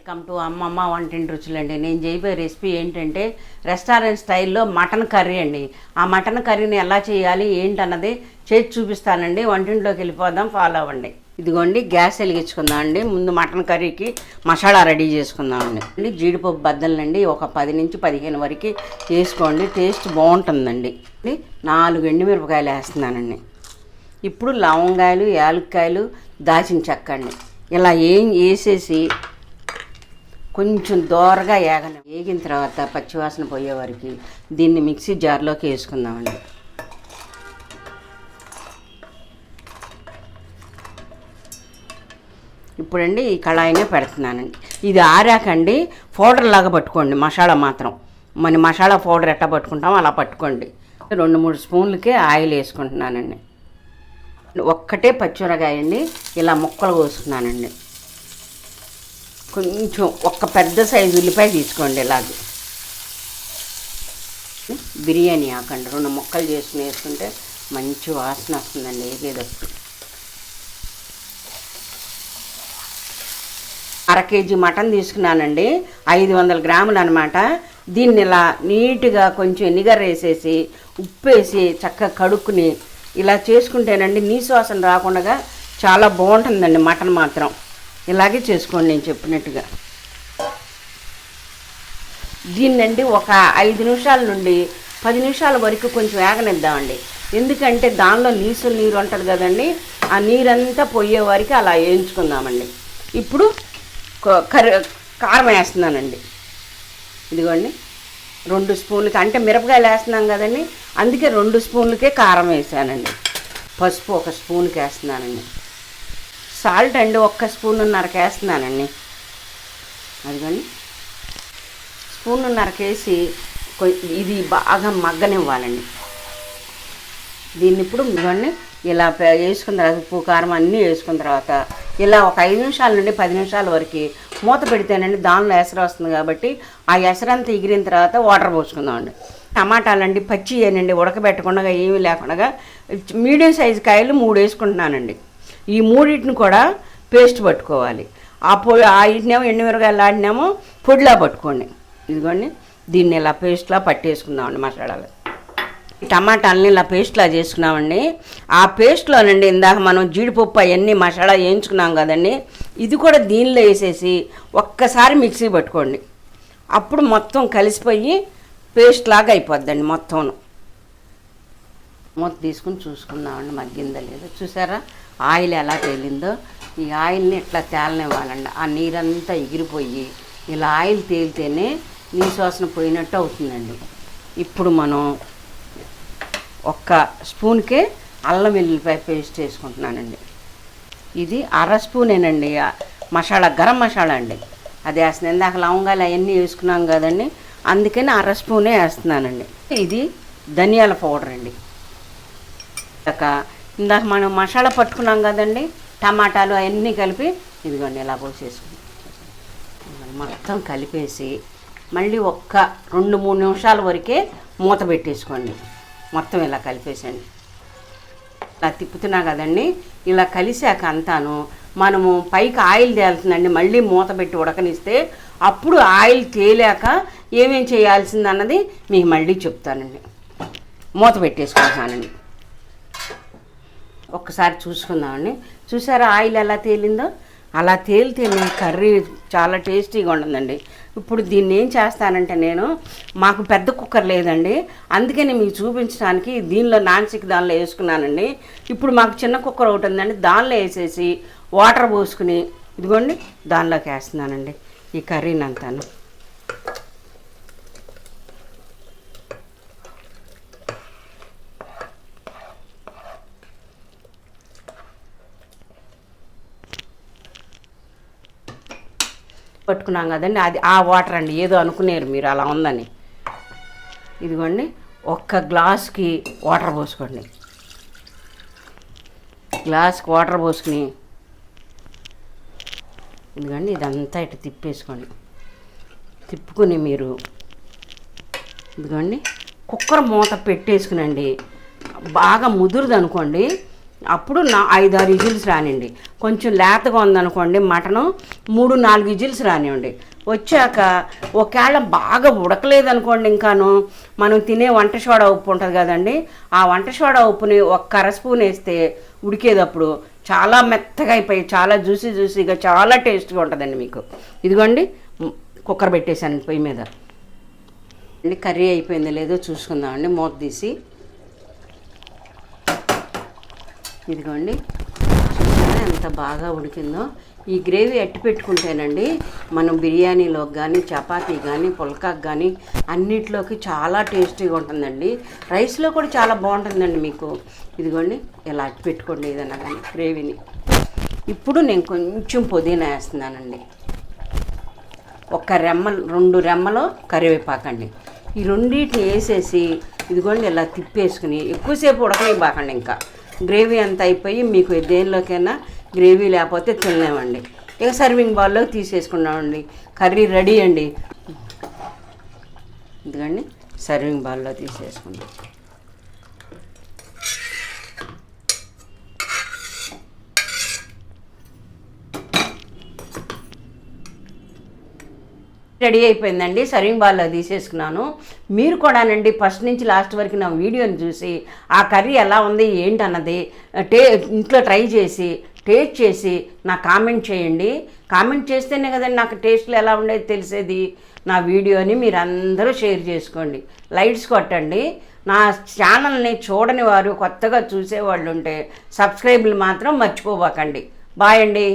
Welcome to అమ్మమ్మ వంటింటి రుచులండి. నేను చేయబోయే రెసిపీ ఏంటంటే రెస్టారెంట్ స్టైల్లో మటన్ కర్రీ అండి. ఆ మటన్ కర్రీని ఎలా చేయాలి ఏంటన్నది చేసి చూపిస్తానండి. వంటింట్లోకి వెళ్ళిపోదాం, ఫాలో అవ్వండి. ఇదిగోండి, గ్యాస్ వెలిగించుకుందాం అండి. ముందు మటన్ కర్రీకి మసాలా రెడీ చేసుకుందామండి. జీడిపప్పు బద్దలండి ఒక 10 నుంచి 15 వరకు వేసుకోండి, టేస్ట్ బాగుంటుందండి. 4 ఎండుమిరపకాయలు వేస్తున్నానండి. ఇప్పుడు లవంగాయలు, యాలక్కాయలు, దాచిన చెక్క అండి ఇలా వేసేసి కొంచెం దోరగా వేగిన తర్వాత పచ్చివాసన పోయే వరకు దీన్ని మిక్సీ జార్లోకి వేసుకుందామండి. ఇప్పుడండి ఈ కళాయినే పెడుతున్నానండి. ఇది ఆరాకండి పౌడర్ లాగా పట్టుకోండి. మసాలా మాత్రం మన మసాలా పౌడర్ ఎట్లా పట్టుకుంటామో అలా పట్టుకోండి. 2-3 స్పూన్లకే ఆయిల్ వేసుకుంటున్నానండి. ఒక్కటే పచ్చిమిరకాయ అండి ఇలా ముక్కలు కోసుకున్నానండి. కొంచెం ఒక్క పెద్ద సైజు ఉల్లిపాయ తీసుకోండి. ఇలాగే బిర్యానీ ఆకండి 2 ముక్కలు చేసుకుని వేసుకుంటే మంచి వాసన వస్తుందండి ఏదేదప్పుడు. 1/2 కేజీ మటన్ తీసుకున్నానండి, 500 గ్రాములు అనమాట. దీన్ని ఇలా నీట్గా కొంచెం నిగర్ వేసేసి ఉప్పు వేసి చక్కగా కడుక్కుని ఇలా చేసుకుంటేనండి నీసు వాసన రాకుండా చాలా బాగుంటుందండి. మటన్ మాత్రం ఇలాగే చేసుకోండి నేను చెప్పినట్టుగా. దీన్నండి ఒక 5 నిమిషాల నుండి 10 నిమిషాల వరకు కొంచెం వేగనిద్దామండి. ఎందుకంటే దానిలో నీరు ఉంటుంది కదండి, ఆ నీరంతా పోయే వరకు అలా వేయించుకుందామండి. ఇప్పుడు కారం వేస్తున్నానండి. ఇదిగోండి 2 స్పూన్లకి, అంటే మిరపకాయలు వేస్తున్నాం కదండి, అందుకే 2 స్పూన్లకే కారం వేసానండి. పసుపు 1 స్పూన్కి వేస్తున్నానండి. సాల్ట్ అండి 1 స్పూన్నరకి వేస్తున్నానండి. అదిగోండి 1 స్పూన్నరకి వేసి ఇది బాగా మగ్గనివ్వాలండి. దీన్ని ఇప్పుడు ఇవన్నీ ఇలా వేసుకున్న తర్వాత ఉప్పు కారం అన్నీ వేసుకున్న తర్వాత ఇలా ఒక 5 నిమిషాల నుండి 10 నిమిషాల వరకు మూత పెడితేనండి దానిలో ఎసరు వస్తుంది కాబట్టి ఆ ఎసరంతా ఎగిరిన తర్వాత వాటర్ పోసుకుందామండి. టమాటాలండి పచ్చి ఏనండి, ఉడకబెట్టకుండా ఏమీ లేకుండా మీడియం సైజు కాయలు 3 వేసుకుంటున్నానండి. ఈ 3 కూడా పేస్ట్ పట్టుకోవాలి. వీటినేమో ఎండుమిరకాయలు ఆడినేమో పొడిలా పట్టుకోండి. ఇదిగోండి దీన్ని ఇలా పేస్ట్లా పట్టేసుకుందామండి. మసాలాలు టమాటాలని ఇలా పేస్ట్లా చేసుకున్నామండి. ఆ పేస్ట్లోనండి ఇందాక మనం జీడిపప్పు అవన్నీ మసాలా వేయించుకున్నాం కదండి, ఇది కూడా దీనిలో వేసేసి ఒక్కసారి మిక్సీ పట్టుకోండి. అప్పుడు మొత్తం కలిసిపోయి పేస్ట్ లాగా అయిపోద్దండి. మొత్తం మూత తీసుకుని చూసుకుందామండి మగ్గిందో లేదో. చూసారా ఆయిల్ ఎలా తేలిందో? ఈ ఆయిల్ని ఇట్లా తేలనివ్వాలండి. ఆ నీరంతా ఎగిరిపోయి ఇలా ఆయిల్ తేలితేనే నీసు వాసన పోయినట్టు అవుతుందండి. ఇప్పుడు మనం 1 స్పూన్కే అల్లం వెల్లుల్లిపాయ పేస్ట్ వేసుకుంటున్నానండి. ఇది 1/2 స్పూనేనండి మసాలా, గరం మసాలా అండి. అది వేస్తున్నాను. ఇందాక లవంగాలు అవన్నీ వేసుకున్నాం కదండి, అందుకని 1/2 స్పూనే వేస్తున్నానండి. ఇది ధనియాల పౌడర్ అండి. ఇందాక మనం మసాలా పట్టుకున్నాం కదండి, టమాటాలు అవన్నీ కలిపి ఇదిగోండి ఇలా పోసేసుకుని మొత్తం కలిపేసి మళ్ళీ 2-3 నిమిషాల వరకే మూత పెట్టేసుకోండి. మొత్తం ఇలా కలిపేసండి. ఇలా తిప్పుతున్నా కదండి, ఇలా కలిసాక అంతాను మనము పైకి ఆయిల్ తేలుతుందండి. మళ్ళీ మూత పెట్టి ఉడకనిస్తే అప్పుడు ఆయిల్ తేలాక ఏమేం చేయాల్సింది అన్నది మీకు మళ్ళీ చెప్తానండి. మూత పెట్టేసుకుంటున్నానండి. ఒక్కసారి చూసుకుందామండి. చూసారా ఆయిల్ ఎలా తేలిందో? అలా తేలితేనే కర్రీ చాలా టేస్టీగా ఉంటుందండి. ఇప్పుడు దీన్ని ఏం చేస్తానంటే, నేను మాకు పెద్ద కుక్కర్ లేదండి, అందుకని మీకు చూపించడానికి దీనిలో నాన్ స్టిక్ దానిలో వేసుకున్నానండి. ఇప్పుడు మాకు చిన్న కుక్కర్ ఒకటి ఉందండి, దానిలో వేసేసి వాటర్ పోసుకుని ఇదిగోండి దానిలోకి వేస్తున్నానండి ఈ కర్రీని అంతాను. పట్టుకున్నాం కదండి, అది ఆ వాటర్ అండి. ఏదో అనుకునేరు మీరు అలా ఉందని. ఇదిగోండి 1 గ్లాస్కి వాటర్ పోసుకోండి. గ్లాస్కి వాటర్ పోసుకుని ఇదిగోండి ఇదంతా ఇటు తిప్పేసుకోండి. తిప్పుకొని మీరు ఇదిగోండి కుక్కర్ మూత పెట్టేసుకునండి. బాగా ముదురుది అనుకోండి, అప్పుడు 5-6 విజిల్స్ రానివ్వండి. కొంచెం లేతగా ఉందనుకోండి మటను 3-4 విజిల్స్ రానివ్వండి. వచ్చాక ఒకవేళ బాగా ఉడకలేదనుకోండి, ఇంకాను మనం తినే వంట సోడా ఉప్పు ఉంటుంది కదండి, ఆ వంట సోడా ఉప్పుని 1 స్పూన్ వేస్తే ఉడికేటప్పుడు చాలా మెత్తగా అయిపోయి చాలా జ్యూసీగా చాలా టేస్ట్గా ఉంటుందండి మీకు. ఇదిగోండి కుక్కర్ పెట్టేశాను పొయ్యి మీద. కర్రీ అయిపోయిందో లేదో చూసుకుందామండి. మూత తీసి ఇదిగోండి చూసారా ఎంత బాగా ఉడికిందో. ఈ గ్రేవీ ఎట్టి పెట్టుకుంటేనండి మనం బిర్యానీలోకి కానీ చపాతీ కానీ పుల్కాకి కానీ అన్నిట్లోకి చాలా టేస్టీగా ఉంటుందండి. రైస్లో కూడా చాలా బాగుంటుందండి మీకు. ఇదిగోండి ఇలా అట్టి పెట్టుకోండి ఏదైనా కానీ గ్రేవీని. ఇప్పుడు నేను కొంచెం పుదీనా వేస్తున్నానండి. 2 రెమ్మలు కరివేపాకండి. ఈ రెండింటిని వేసేసి ఇదిగోండి ఇలా తిప్పేసుకుని ఎక్కువసేపు ఉడకనివ్వకండి. ఇంకా గ్రేవీ అంతా అయిపోయి మీకు దేనిలోకైనా గ్రేవీ లేకపోతే తినలేమండి. ఇక సర్వింగ్ బౌల్లో తీసేసుకున్నామండి. కర్రీ రెడీ అండి. ఇదిగోండి సర్వింగ్ బౌల్లో తీసేసుకున్నాం. రెడీ అయిపోయిందండి. సర్వింగ్ బౌల్లో తీసేసుకున్నాను. మీరు కూడానండి ఫస్ట్ నుంచి లాస్ట్ వరకు నా వీడియోని చూసి ఆ కర్రీ ఎలా ఉంది ఏంటన్నది ఇంట్లో ట్రై చేసి టేస్ట్ చేసి నాకు కామెంట్ చేయండి. కామెంట్ చేస్తేనే కదండి నాకు టేస్ట్లు ఎలా ఉండేది తెలిసేది. నా వీడియోని మీరు అందరూ షేర్ చేసుకోండి, లైక్స్ కొట్టండి. నా ఛానల్ని చూడని వారు కొత్తగా చూసేవాళ్ళు ఉంటే సబ్స్క్రైబ్లు మాత్రం మర్చిపోబాకండి. బాయ్ అండి.